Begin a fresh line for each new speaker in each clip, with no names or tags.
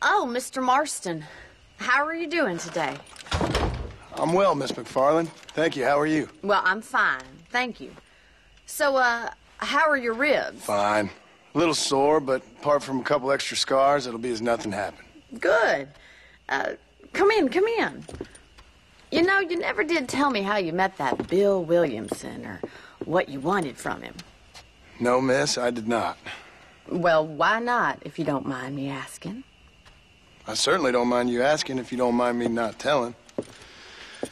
Oh, Mr. Marston. How are you doing today?
I'm well, Miss McFarland. Thank you. How are you?
Well, I'm fine. Thank you. So, how are your ribs?
Fine. A little sore, but apart from a couple extra scars, it'll be as nothing happened.
Good. Come in. You know, you never did tell me how you met that Bill Williamson or what you wanted from him.
No, miss, I did not.
Well, why not, if you don't mind me asking?
I certainly don't mind you asking if you don't mind me not telling.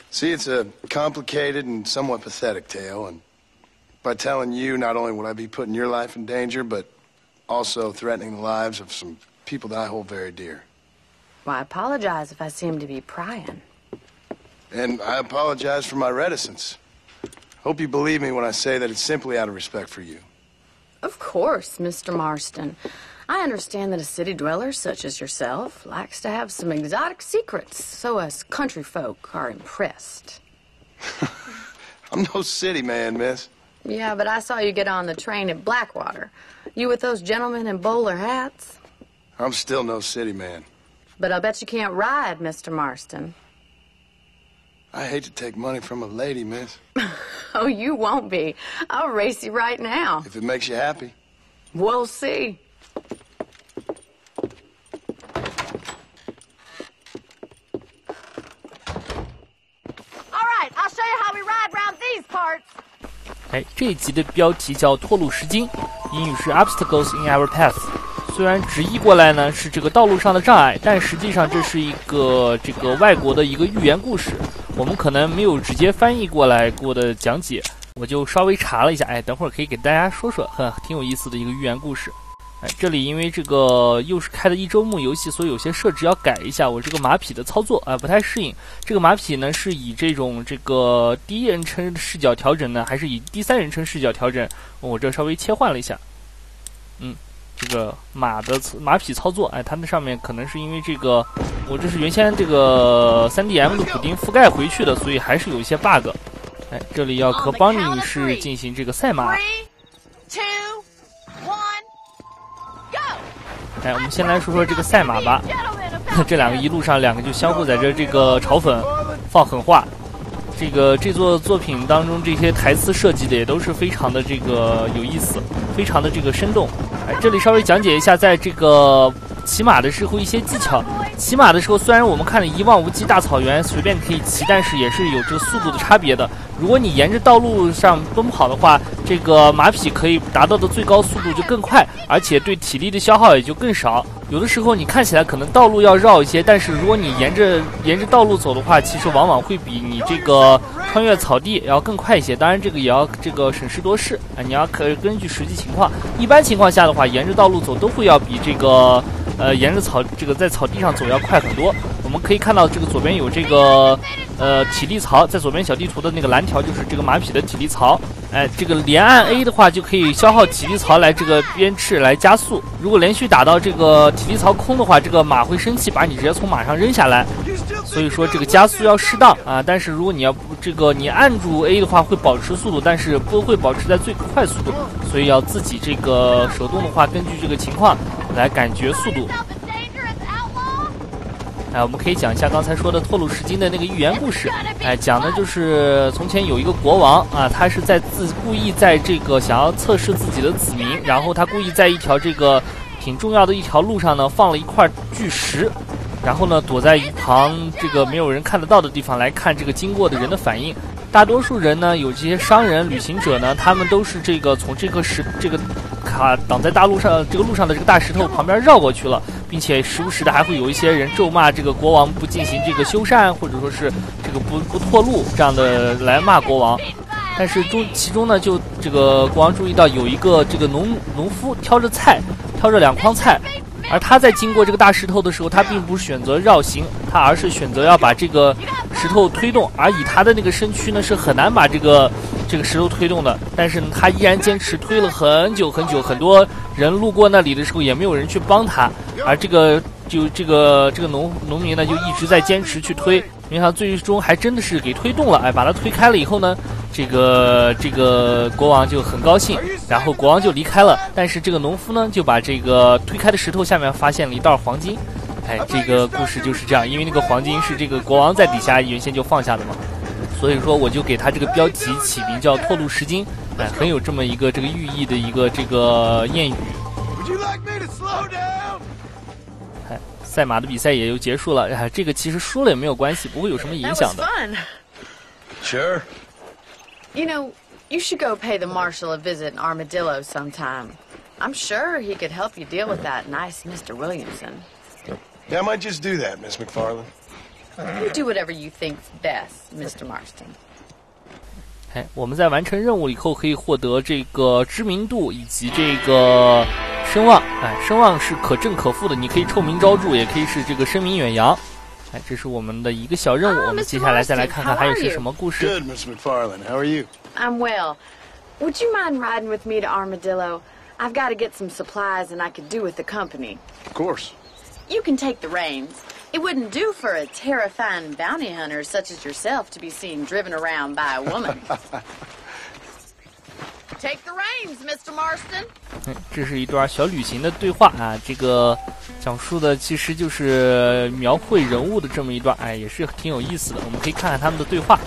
See, it's a complicated and somewhat pathetic tale, and by telling you, not only would I be putting your life in danger, but also threatening the lives of some people that I hold very dear.
Well, I apologize if I seem to be prying.
And I apologize for my reticence. Hope you believe me when I say that it's simply out of respect for you.
Of course, Mr. Marston. I understand that a city dweller such as yourself likes to have some exotic secrets, so us country folk are impressed.
I'm no city man, miss.
Yeah, but I saw you get on the train at Blackwater. You with those gentlemen in bowler hats?
I'm still no city man.
But I bet you can't ride, Mr. Marston.
I hate to take money from a lady, miss.
Oh, you won't be. I'll race you right now.
If it makes you happy.
We'll see. All right, I'll show you how we ride round these parts.
这一集的标题叫拓路十经，英语是 Obstacles in Our Path。虽然直译过来呢是这个道路上的障碍，但实际上这是一个这个外国的一个寓言故事，我们可能没有直接翻译过来过的讲解，我就稍微查了一下，等会儿可以给大家说说，挺有意思的一个寓言故事。这里因为这个又是开的一周目游戏，所以有些设置要改一下，我这个马匹的操作不太适应。这个马匹呢是以这个第一人称视角调整呢，还是以第三人称视角调整？我这稍微切换了一下，这个马匹操作，它那上面可能是因为这个，我这是原先这个 3DM 的补丁覆盖回去的，所以还是有一些 bug。这里要和邦尼女士进行这个赛马。我们先来说说这个赛马吧。这两个一路上两个就相互在这个嘲讽放狠话。这座作品当中这些台词设计的也都是非常的这个有意思，非常的这个生动。这里稍微讲解一下在这个骑马的时候一些技巧。骑马的时候虽然我们看着一望无际大草原随便可以骑，但是也是有这个速度的差别的。如果你沿着道路上奔跑的话，这个马匹可以达到的最高速度就更快，而且对体力的消耗也就更少。有的时候你看起来可能道路要绕一些，但是如果你沿着道路走的话，其实往往会比你这个穿越草地要更快一些。当然这个也要这个审时度势你要根据实际情况。一般情况下的话，沿着道路走都会要比这个沿着在草地上走要快很多。我们可以看到这个左边有这个体力槽，在左边小地图的那个蓝条就是这个马匹的体力槽。这个连按 A 的话就可以消耗体力槽来这个鞭笞来加速。如果连续打到这个体力槽空的话，这个马会生气，把你直接从马上扔下来。所以说这个加速要适当但是如果你要你按住 A 的话会保持速度，但是不会保持在最快速度，所以要自己这个手动的话根据这个情况来感觉速度。我们可以讲一下刚才说的拓路十经的那个寓言故事。讲的就是从前有一个国王他是故意在这个想要测试自己的子民，然后他故意在一条这个挺重要的一条路上呢放了一块巨石，然后呢躲在一旁这个没有人看得到的地方来看这个经过的人的反应。大多数人呢，有这些商人、旅行者呢，他们都是这个从这个卡挡在大路上这个路上的这个大石头旁边绕过去了，并且时不时的还会有一些人咒骂这个国王不进行这个修缮，或者说是这个不拓路这样的来骂国王。但是其中呢，就这个国王注意到有一个这个农夫挑着2筐菜。而他在经过这个大石头的时候，他并不是选择绕行，他而是选择要把这个石头推动，而以他的那个身躯呢是很难把这个石头推动的，但是呢他依然坚持推了很久很久，很多人路过那里的时候也没有人去帮他，而这个农民呢就一直在坚持去推，没想到最终还真的是给推动了，把它推开了以后呢，这个国王就很高兴，然后国王就离开了，但是这个农夫呢就把这个推开的石头下面发现了一袋黄金。哎，这个故事就是这样，因为那个黄金是这个国王在底下原先就放下的嘛，所以说我就给他这个标题起名叫透露十金，哎，很有这么一个这个寓意的一个这个谚语。哎，赛马的比赛也就结束了，哎，这个其实输了也没有关系，不会有什么影响的。
Sure.
You know, you should go pay the marshal a visit in Armadillo sometime. I'm sure he could help you deal with that nice Mr. Williamson.
Yeah, I might just do that, Miss McFarland.
You do whatever you think's best, Mr. Marston.
哎，我们在完成任务以后可以获得这个知名度以及这个声望。哎，声望是可正可负的，你可以臭名昭著，也可以是这个声名远扬。哎，这是我们的一个小任务，我们接下来再来看看还有些什么故事。
Good, Miss McFarland. How are you?
I'm well. Would you mind riding with me to Armadillo? I've got to get some supplies and I could do with the company.
Of course.
You can take the reins. It wouldn't do for a terrifying bounty hunter such as yourself to be seen driven around by a woman. Take the reins, Mr. Marston.
这是一段小旅行的对话啊，这个讲述的其实就是描绘人物的这么一段，哎，也是挺有意思的。我们可以看看他们的对话。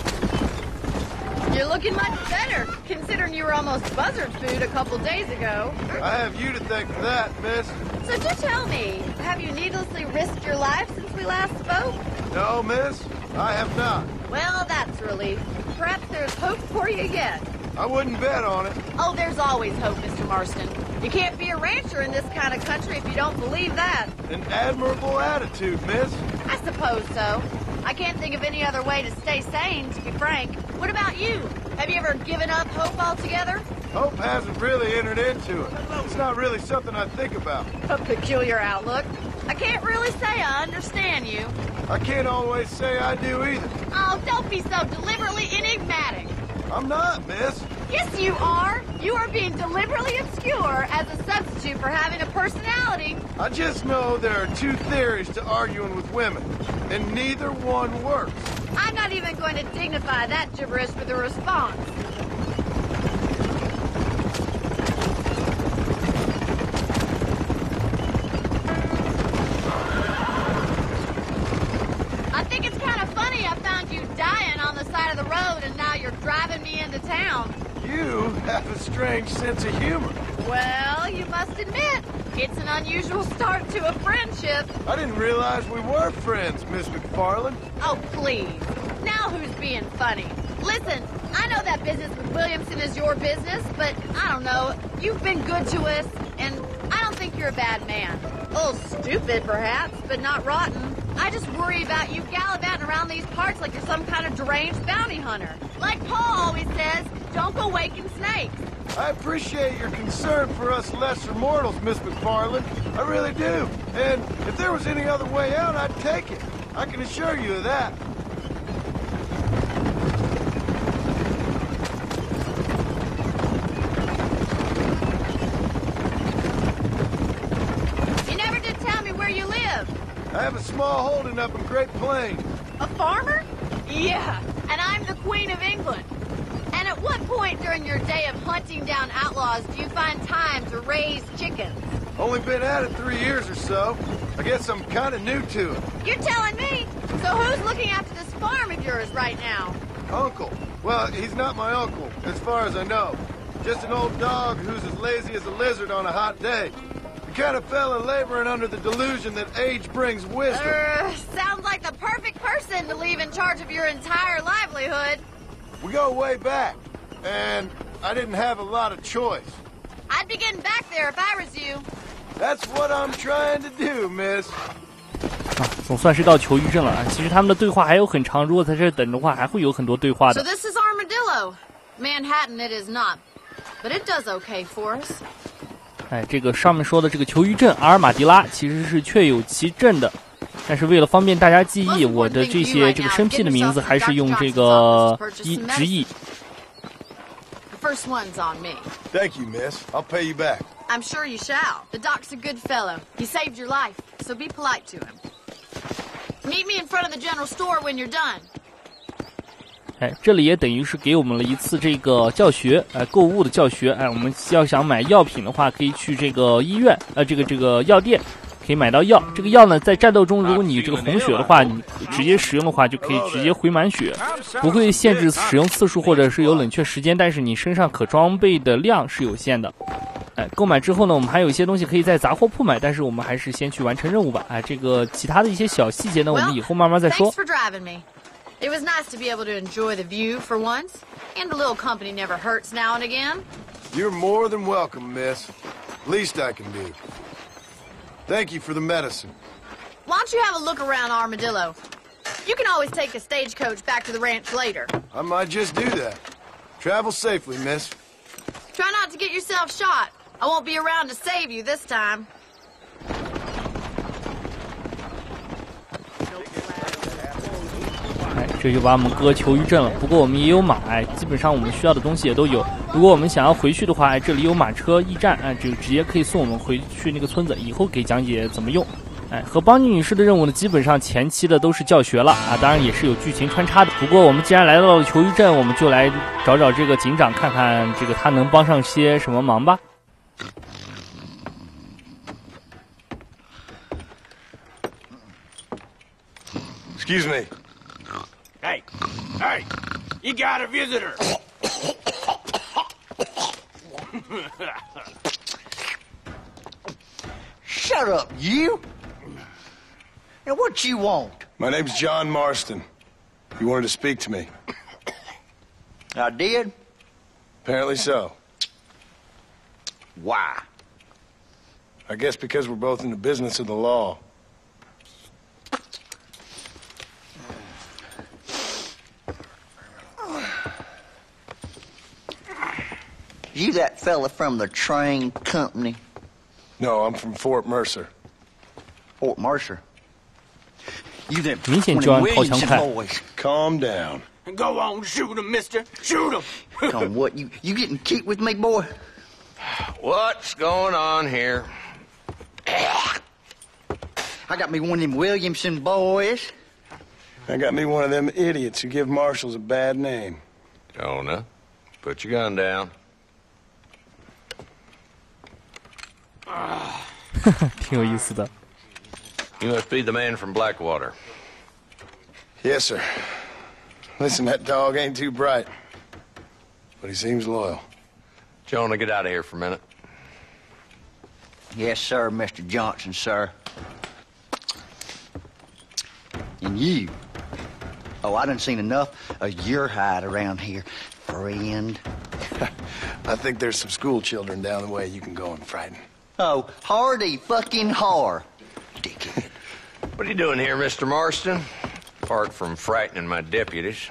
You're looking much better, considering you were almost buzzard food a couple days ago.
I have you to thank for that, miss.
So just tell me, have you needlessly risked your life since we last spoke?
No, miss, I have not.
Well, that's a relief. Perhaps there's hope for you yet.
I wouldn't bet on it.
Oh, there's always hope, Mr. Marston. You can't be a rancher in this kind of country if you don't believe that.
An admirable attitude, miss.
I suppose so. I can't think of any other way to stay sane, to be frank. What about you? Have you ever given up hope altogether?
Hope hasn't really entered into it. It's not really something I think about.
A peculiar outlook. I can't really say I understand you.
I can't always say I do either.
Oh, don't be so deliberately enigmatic.
I'm not, miss.
Yes, you are. You are being deliberately obscure as a substitute for having a personality.
I just know there are two theories to arguing with women, and neither one works.
I'm not even going to dignify that gibberish with a response. I think it's kind of funny I found you dying on the side of the road and now you're driving me into town.
You have a strange sense of humor.
Well, you must admit, it's an unusual start to a friendship.
I didn't realize we were friends, Miss McFarland.
Oh, please. Now who's being funny? Listen, I know that business with Williamson is your business, but I don't know. You've been good to us, and I don't think you're a bad man. A little stupid, perhaps, but not rotten. I just worry about you gallivanting around these parts like you're some kind of deranged bounty hunter. Like Paul always says, don't go waking snakes.
I appreciate your concern for us lesser mortals, Miss McFarland. I really do. And if there was any other way out, I'd take it. I can assure you of that.
You never did tell me where you live.
I have a small holding up in Great Plains.
A farmer? Yeah, and I'm the Queen of England. And at what point during your day of hunting down outlaws do you find time to raise chickens?
Only been at it 3 years or so. I guess I'm kind of new to it.
You're telling me? So who's looking after this farm of yours right now?
Uncle. Well, he's not my uncle, as far as I know. Just an old dog who's as lazy as a lizard on a hot day. The kind of fella laboring under the delusion that age brings wisdom.
Sounds like the perfect person to leave in charge of your entire livelihood.
We go way back, and I didn't have a lot of choice.
I'd be getting back there if I was you.
That's what I'm trying to do, miss.
啊，总算是到球鱼镇了啊！其实他们的对话还有很长，如果在这等的话，还会有很多对话的。
So this is Armadillo. Manhattan it is not, but it does okay for us.
哎，这个上面说的这个球鱼镇阿尔马迪拉其实是确有其镇的，但是为了方便大家记忆，我的这些这个生僻的名字还是用这个直译。
The first one's on me.
Thank you, miss. I'll pay you back.
I'm sure you shall. The doc's a good fellow. He saved your life, so be polite to him. Meet me in front of the general store when you're done.
哎，这里也等于是给我们了一次这个教学，购物的教学。哎，我们要想买药品的话，可以去这个医院，这个药店，可以买到药。这个药呢，在战斗中，如果你这个红血的话，你直接使用的话，就可以直接回满血，不会限制使用次数或者是有冷却时间，但是你身上可装备的量是有限的。购买之后呢，我们还有一些东西可以在杂货铺买，但是我们还是先去完成任务吧。这个其他的一些小细节呢，我们以后慢慢再说。
It was nice to be able to enjoy the view for once, and a little company never hurts now and again.
You're more than welcome, miss. Least I can do. Thank you for the medicine.
Why don't you have a look around Armadillo? You can always take a stagecoach back to the ranch later.
I might just do that. Travel safely, miss.
Try not to get yourself shot. I won't be around to save you this time.
这就把我们搁球鱼镇了。不过我们也有马，基本上我们需要的东西也都有。如果我们想要回去的话，这里有马车驿站，这个直接可以送我们回去那个村子。以后给讲解怎么用。和邦尼女士的任务呢，基本上前期的都是教学了当然也是有剧情穿插的。不过我们既然来到了球鱼镇，我们就来找找这个警长，看看这个他能帮上些什么忙吧。
Excuse me.
Hey, you got a visitor.
Shut up, you. Now, what you want?
My name's John Marston. You wanted to speak to me.
I did?
Apparently so.
Why?
I guess because we're both in the business of the law.
You that fella from the train company?
No, I'm from Fort Mercer.
Fort Mercer? You them
明显就按掏枪快。
boys.
Calm down.
Go on, shoot him, mister. Shoot him.
Come, what? You getting cute with me, boy?
What's going on here?
I got me one of them Williamson boys.
I got me one of them idiots who give marshals a bad name.
Jonah, put your gun down.
挺有意思的。
You must be the man from Blackwater.
Yes, sir. Listen, that dog ain't too bright, but he seems loyal.
Jonah, get out of here for a minute.
Yes, sir, Mr. Johnson, sir. And you. Oh, I done seen enough of your hide around here, friend.
I think there's some school children down the way you can go and frighten.
Oh, hardy fucking har. Dickhead.
What are you doing here, Mr. Marston? Apart from frightening my deputies.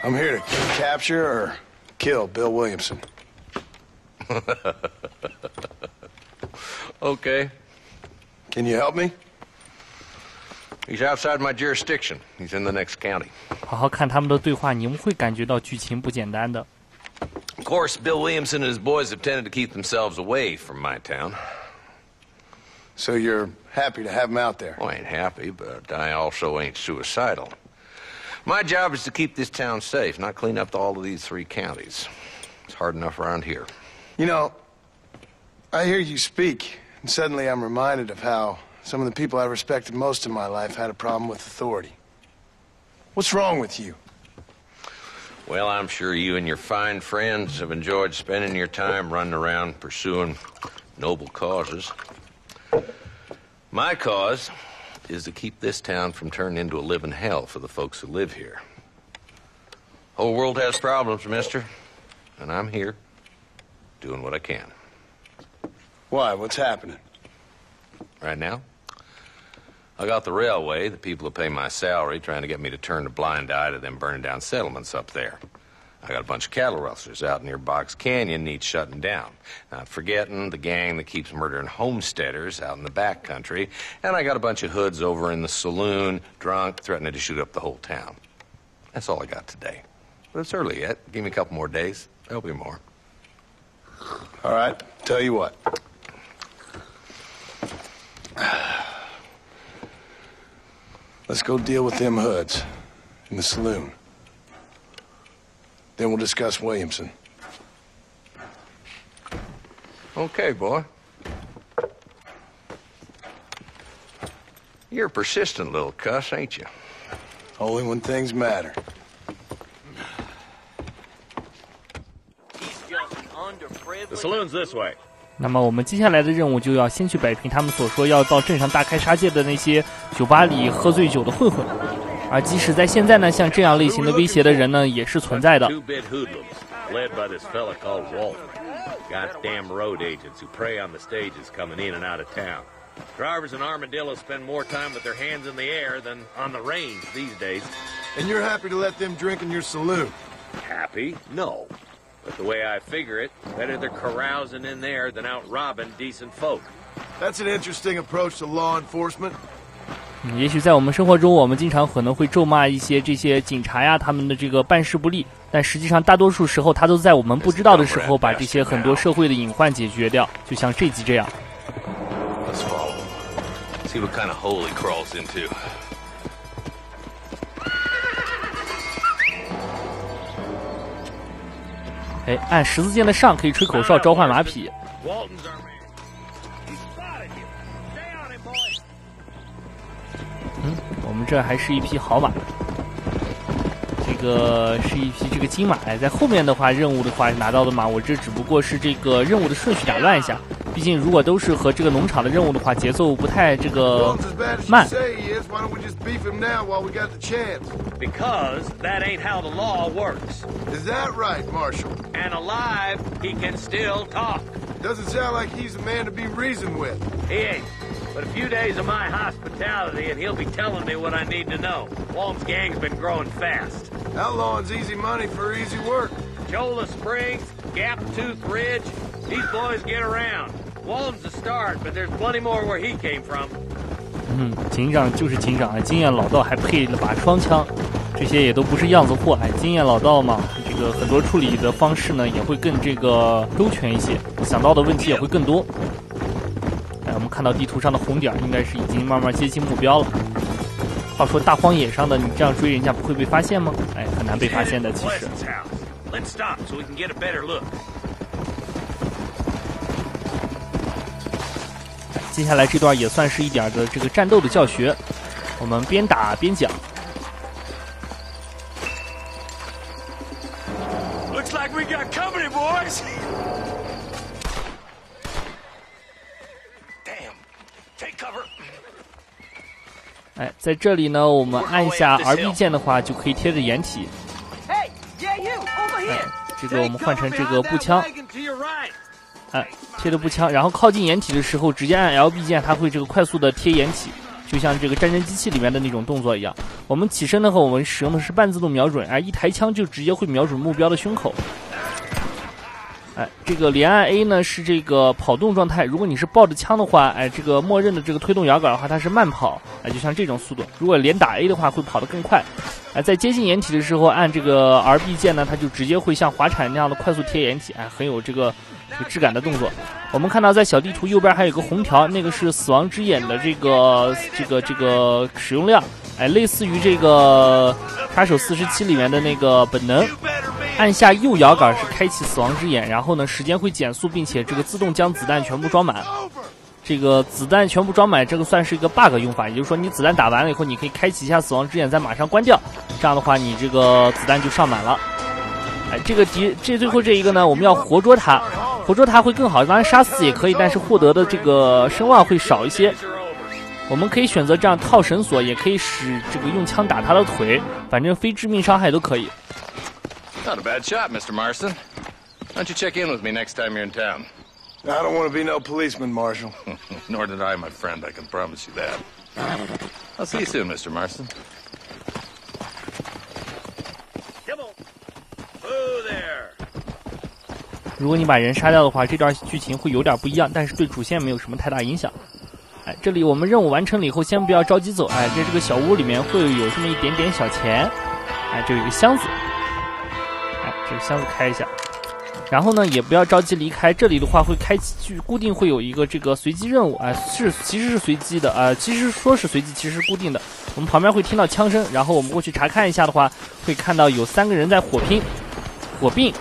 I'm here to capture or kill Bill Williamson.
Okay.
Can you help me?
He's outside my jurisdiction. He's in the next county.
好好看他们的对话，你们会感觉到剧情不简单的。
Of course, Bill Williamson and his boys have tended to keep themselves away from my town.
So you're happy to have him out there?
Well, I ain't happy, but I also ain't suicidal. My job is to keep this town safe, not clean up all of these 3 counties. It's hard enough around here.
You know, I hear you speak, and suddenly I'm reminded of how some of the people I respected most in my life had a problem with authority. What's wrong with you?
Well, I'm sure you and your fine friends have enjoyed spending your time running around pursuing noble causes. My cause is to keep this town from turning into a living hell for the folks who live here. Whole world has problems, mister, and I'm here doing what I can.
Why? What's happening?
Right now, I got the railway, the people who pay my salary, trying to get me to turn a blind eye to them burning down settlements up there. I got a bunch of cattle rustlers out near Box Canyon needs shutting down. Not forgetting the gang that keeps murdering homesteaders out in the back country. And I got a bunch of hoods over in the saloon, drunk, threatening to shoot up the whole town. That's all I got today. But it's early yet. Give me a couple more days. There'll be more.
All right, tell you what. Let's go deal with them hoods in the saloon. Then we'll discuss Williamson.
Okay, boy. You're a persistent little cuss, ain't you?
Only when things matter.
The saloon's this way.
那么我们接下来的任务就要先去摆平他们所说要到镇上大开杀戒的那些酒吧里喝醉酒的混混。而即使在现在呢，像这样类型的威胁的人呢，也是存在的。
Two-bit hoodlums, led by this fella called Walton. Goddamn road agents who prey on the stages coming in and out of town. Drivers in Armadillo spend more time with their hands in the air than on the range these days.
And you're happy to let them drink in your saloon?
Happy? No. But the way I figure it, better they're carousing in there than out robbing decent folk.
That's an interesting approach to law enforcement.
也许在我们生活中，我们经常可能会咒骂一些这些警察呀，他们的这个办事不力，但实际上大多数时候，他都在我们不知道的时候，把这些很多社会的隐患解决掉，就像这集这样。
Let's follow him. See what kind of hole he crawls into.
哎，按十字键的上可以吹口哨召唤马匹。
Walton's our man. He spotted you. Stay on him, boy.
我们这还是一匹好马，这个是一匹这个金马。哎，在后面的话，任务的话拿到的马，我这只不过是这个任务的顺序打乱一下。毕竟如果都是和这个农场的任务的话，节奏不太这个慢。
Because that ain't how the law works.
Is that right, Marshal?
And alive, he can still talk.
Doesn't sound like he's a man to be reasoned with.
He ain't. But a few days of my hospitality and he'll be telling me what I need to know. Walton's gang's been growing fast.
Outlawing's easy money for easy work.
Cholla Springs, Gap Tooth Ridge, these boys get around. Walton's the start, but there's plenty more where he came from.
警长就是警长啊，经验老道还配了把双枪，这些也都不是样子货。哎，经验老道嘛，这个很多处理的方式呢也会更这个周全一些，想到的问题也会更多。哎，我们看到地图上的红点，应该是已经慢慢接近目标了。话说大荒野上的你这样追人家不会被发现吗？哎，很难被发现的，其实。
Let's stop so we can get a better look.
接下来这段也算是一点的这个战斗的教学，我们边打边讲。
Looks like we got company, boys. Damn. Take cover.
哎，在这里呢，我们按一下 RB 键的话，就可以贴着掩体。
Hey, yeah, you over here.
这个我们换成这个步枪。哎，贴着步枪，然后靠近掩体的时候，直接按 LB 键，它会这个快速的贴掩体，就像这个战争机器里面的那种动作一样。我们起身的话，我们使用的是半自动瞄准，哎，一抬枪就直接会瞄准目标的胸口。哎，这个连按 A 呢是这个跑动状态，如果你是抱着枪的话，哎，这个默认的这个推动摇杆的话，它是慢跑，哎，就像这种速度。如果连打 A 的话，会跑得更快。哎，在接近掩体的时候，按这个 RB 键呢，它就直接会像滑铲那样的快速贴掩体，哎，很有这个质感的动作。我们看到在小地图右边还有个红条，那个是死亡之眼的这个使用量，哎，类似于这个杀手47里面的那个本能。按下右摇杆是开启死亡之眼，然后呢时间会减速，并且这个自动将子弹全部装满。这个子弹全部装满，这个算是一个 bug 用法，也就是说你子弹打完了以后，你可以开启一下死亡之眼，再马上关掉，这样的话你这个子弹就上满了。哎，这最后这一个呢，我们要活捉他，活捉他会更好，当然杀死也可以，但是获得的这个声望会少一些。我们可以选择这样套绳索，也可以使这个用枪打他的腿，反正非致命伤害都可以。
Not a bad shot, Mr. Marston. Why don't you check in with me next time you're in town?
I don't want to be no policeman, Marshal.
Nor did I, my friend. I can promise you that. I'll see you soon, Mr. Marston. Come on. Oh, there.
如果你把人杀掉的话，这段剧情会有点不一样，但是对主线没有什么太大影响。哎，这里我们任务完成了以后，先不要着急走。哎，这个小屋里面会有这么一点点小钱。哎，这有一个箱子。哎，这个箱子开一下。然后呢，也不要着急离开。这里的话会开启，固定会有一个这个随机任务，啊，其实是随机的，其实说是随机，其实是固定的。我们旁边会听到枪声，然后我们过去查看一下的话，会看到有3个人在火并。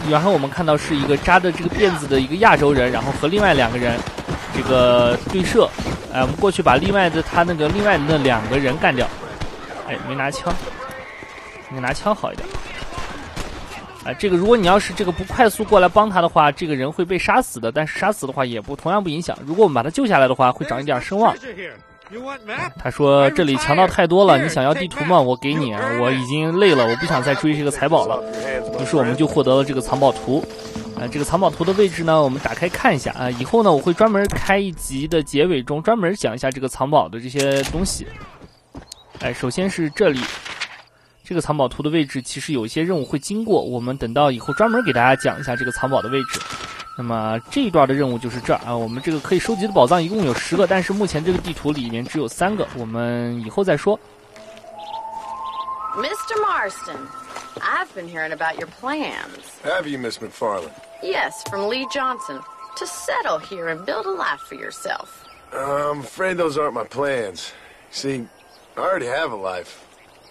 然后我们看到是一个扎着这个辫子的一个亚洲人，然后和另外2个人，这个对射。我们过去把另外的那2个人干掉。没拿枪，应该拿枪好一点。这个如果你要是这个不快速过来帮他的话，这个人会被杀死的。但是杀死的话也同样不影响。如果我们把他救下来的话，会长一点声望。他说这里强盗太多了，你想要地图吗？我给你，我已经累了，我不想再追这个财宝了。于是我们就获得了这个藏宝图。这个藏宝图的位置呢，我们打开看一下以后呢，我会专门开一集的结尾中专门讲一下这个藏宝的这些东西。首先是这里，这个藏宝图的位置其实有一些任务会经过，我们等到以后专门给大家讲一下这个藏宝的位置。那么这一段的任务就是这儿我们这个可以收集的宝藏一共有10个，但是目前这个地图里面只有3个，我们以后再说。
Mr. Marston, I've been hearing about your plans.
Have you, Miss McFarland?
Yes, from Lee Johnson. To settle here and build a life for yourself.
I'm afraid those aren't my plans. See, I already have a life.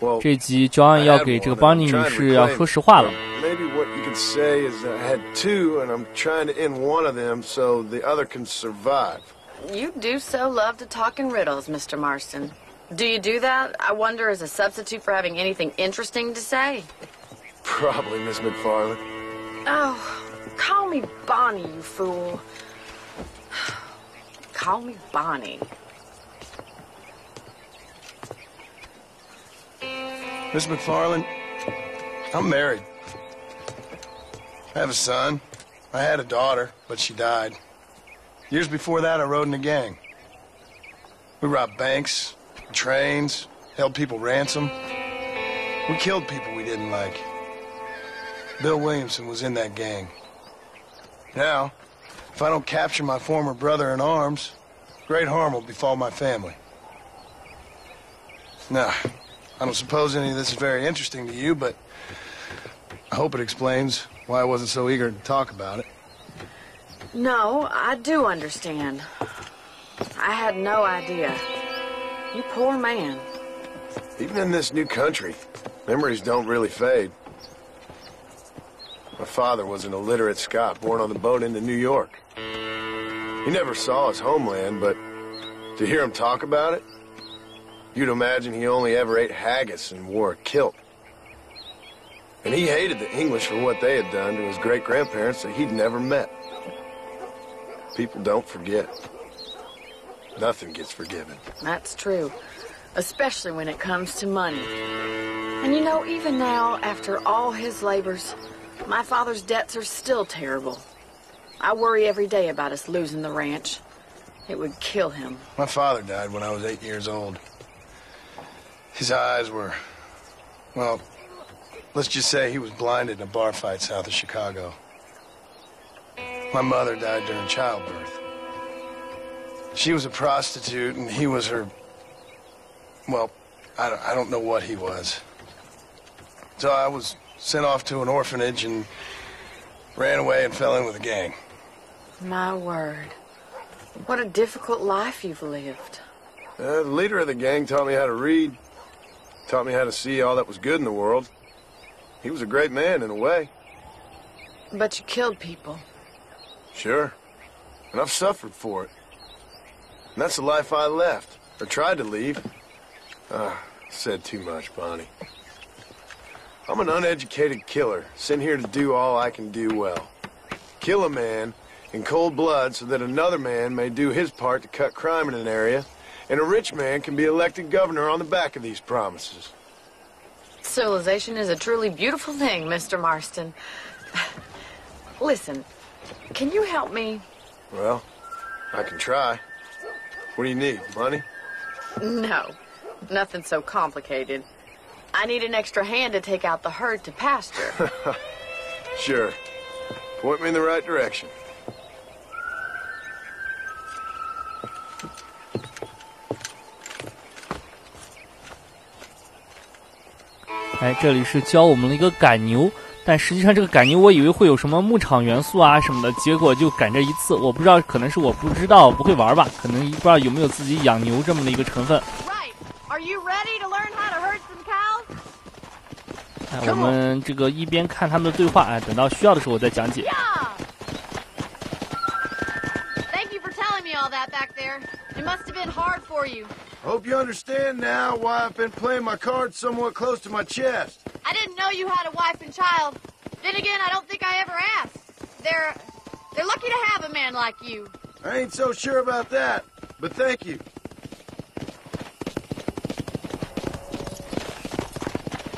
Well,
这集 John 要给这个邦尼女士要说实话了。
Maybe what you could say is I had 2, and I'm trying to end one of them so the other can survive.
You do so love to talk in riddles, Mr. Marston. Do you do that, I wonder, as a substitute for having anything interesting to say?
Probably, Miss McFarland.
Oh, call me Bonnie, you fool. Call me Bonnie.
Miss McFarland, I'm married. I have a son. I had a daughter, but she died. Years before that, I rode in a gang. We robbed banks, trains, held people ransom. We killed people we didn't like. Bill Williamson was in that gang. Now, if I don't capture my former brother in arms, great harm will befall my family. Now, I don't suppose any of this is very interesting to you, but I hope it explains why I wasn't so eager to talk about it.
No, I do understand. I had no idea. You poor man.
Even in this new country, memories don't really fade. My father was an illiterate Scot born on the boat into New York. He never saw his homeland, but to hear him talk about it, you'd imagine he only ever ate haggis and wore a kilt. And he hated the English for what they had done to his great-grandparents that he'd never met. People don't forget. Nothing gets forgiven.
That's true, especially when it comes to money. And you know, even now, after all his labors, my father's debts are still terrible. I worry every day about us losing the ranch. It would kill him.
My father died when I was 8 years old. His eyes were, well, let's just say he was blinded in a bar fight south of Chicago. My mother died during childbirth. She was a prostitute, and he was her, well, I don't know what he was. So I was sent off to an orphanage and ran away and fell in with a gang.
My word. What a difficult life you've lived.
The leader of the gang taught me how to read, taught me how to see all that was good in the world. He was a great man in a way.
But you killed people.
Sure. And I've suffered for it. And that's the life I left, or tried to leave. Said too much, Bonnie. I'm an uneducated killer, sent here to do all I can do well. Kill a man in cold blood so that another man may do his part to cut crime in an area, and a rich man can be elected governor on the back of these promises.
Civilization is a truly beautiful thing, Mr. Marston. Listen, can you help me?
Well, I can try. What do you need, money?
No, nothing so complicated. I need an extra hand to take out the herd to pasture.
Sure. Point me in the right direction.
这里是教我们的一个赶牛，但实际上这个赶牛我以为会有什么牧场元素啊什么的，结果就赶这一次，我不知道，可能是我不知道不会玩吧，可能不知道有没有自己养牛这么的一个成分。
Are you ready to learn how to herd some cows?
我们这个一边看他们的对话，等到需要的时候我再讲解。
Thank you for telling me all that, been hard for you.
Hope you understand now why I've been playing my cards somewhat close to my chest.
I didn't know you had a wife and child. Then again, I don't think I ever asked. They're lucky to have a man like you.
I ain't so sure about that, but thank you.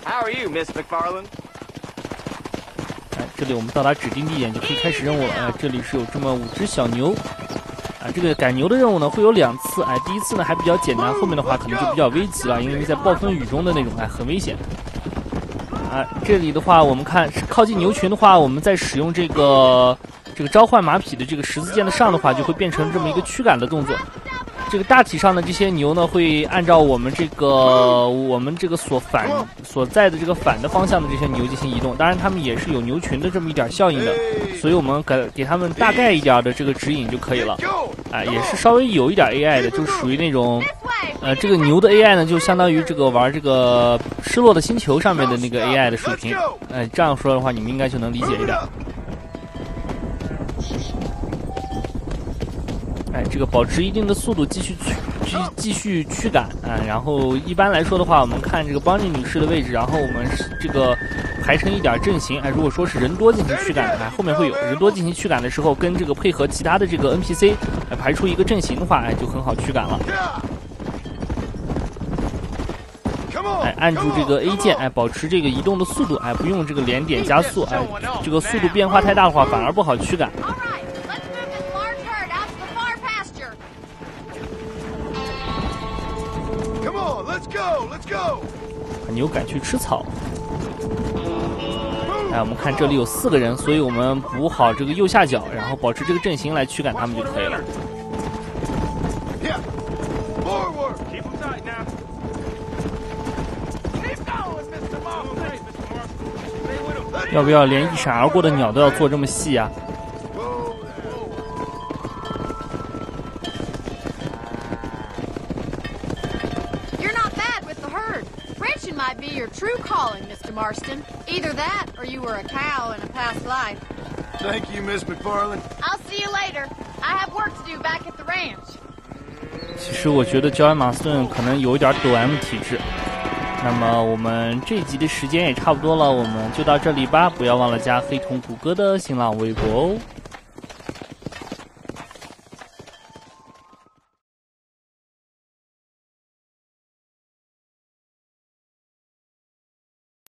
How are you, Miss McFarland?
哎，这里我们到达指定地点就可以开始任务了。哎，这里是有这么5只小牛。啊，这个赶牛的任务呢会有2次。哎，第一次呢还比较简单，后面的话可能就比较危急了，因为在暴风雨中的那种，哎，很危险。啊，这里的话我们看靠近牛群的话，我们在使用这个召唤马匹的这个十字键的上的话，就会变成这么一个驱赶的动作。这个大体上呢，这些牛呢会按照我们这个所在的这个反的方向的这些牛进行移动。当然，它们也是有牛群的这么一点效应的，所以我们给它们大概一点的这个指引就可以了。哎，也是稍微有一点 AI 的，就是属于那种，这个牛的 AI 呢，就相当于这个玩这个失落的星球上面的那个 AI 的水平。这样说的话，你们应该就能理解一点。哎，这个保持一定的速度，继续驱赶啊。然后一般来说的话，我们看这个邦尼女士的位置，然后我们这个排成一点阵型。哎，如果说是人多进行驱赶，哎，后面会有人多进行驱赶的时候，跟这个配合其他的这个 NPC，哎，排出一个阵型的话，哎，就很好驱赶了。哎，按住这个 A 键，哎，保持这个移动的速度，哎，不用这个连点加速，哎，这个速度变化太大的话，反而不好驱赶。牛赶去吃草。哎，我们看这里有4个人，所以我们补好这个右下角，然后保持这个阵型来驱赶他们就可以了。要不要连一闪而过的鸟都要做这么细啊？Might
be your true calling, Mr. Marston. Either that, or you were a cow in a past life.
Thank you, Miss McFarland.
I'll see you later. I have work to do back at the ranch.
其实我觉得乔恩·马斯顿可能有一点抖 M 体质。那么我们这集的时间也差不多了，我们就到这里吧。不要忘了加黑瞳谷歌的新浪微博哦。